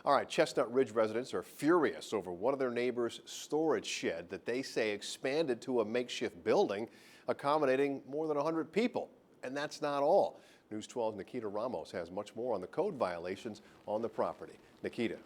All right, Chestnut Ridge residents are furious over one of their neighbors' storage shed that they say expanded to a makeshift building accommodating more than 100 people. And that's not all. News 12's Nikita Ramos has much more on the code violations on the property. Nikita.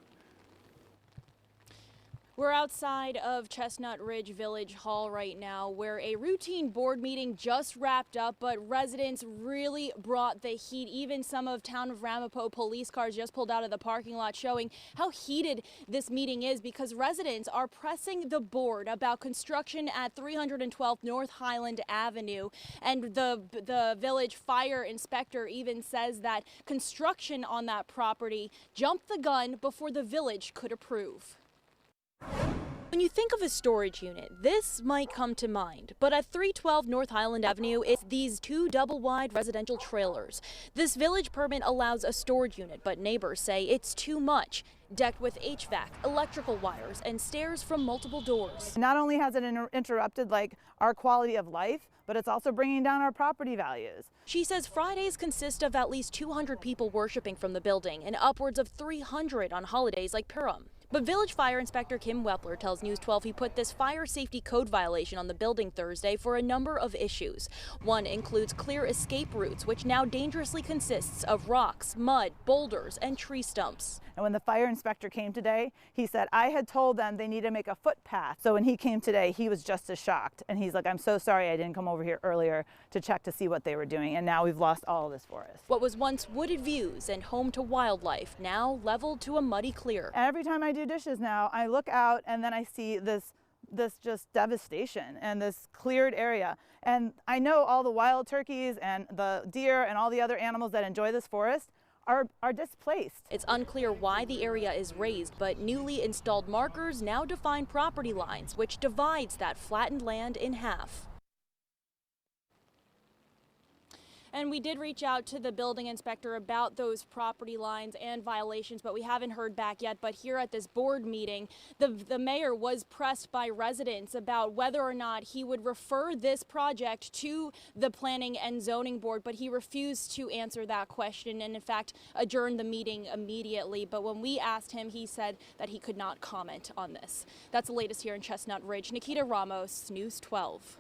We're outside of Chestnut Ridge Village Hall right now, where a routine board meeting just wrapped up, but residents really brought the heat. Even some of Town of Ramapo police cars just pulled out of the parking lot, showing how heated this meeting is because residents are pressing the board about construction at 312 North Highland Avenue. And the village fire inspector even says that construction on that property jumped the gun before the village could approve. When you think of a storage unit, this might come to mind, but at 312 North Highland Avenue, it's these two double-wide residential trailers. This village permit allows a storage unit, but neighbors say it's too much. Decked with HVAC, electrical wires, and stairs from multiple doors. Not only has it interrupted our quality of life, but it's also bringing down our property values. She says Fridays consist of at least 200 people worshiping from the building and upwards of 300 on holidays like Purim. But Village Fire Inspector Kim Wepler tells News 12 he put this fire safety code violation on the building Thursday for a number of issues. One includes clear escape routes, which now dangerously consists of rocks, mud, boulders, and tree stumps. And when the fire inspector came today, he said, I had told them they need to make a footpath. So when he came today, he was just as shocked. And he's like, I'm so sorry I didn't come over here earlier to check to see what they were doing. And now we've lost all of this forest. What was once wooded views and home to wildlife, now leveled to a muddy clear. Every time I do dishes now, I look out and then I see this just devastation and this cleared area. And I know all the wild turkeys and the deer and all the other animals that enjoy this forest are displaced. It's unclear why the area is raised, but newly installed markers now define property lines, which divides that flattened land in half. And we did reach out to the building inspector about those property lines and violations, but we haven't heard back yet. But here at this board meeting, the mayor was pressed by residents about whether or not he would refer this project to the Planning and Zoning Board, but he refused to answer that question and in fact adjourned the meeting immediately. But when we asked him, he said that he could not comment on this. That's the latest here in Chestnut Ridge. Nikita Ramos, News 12.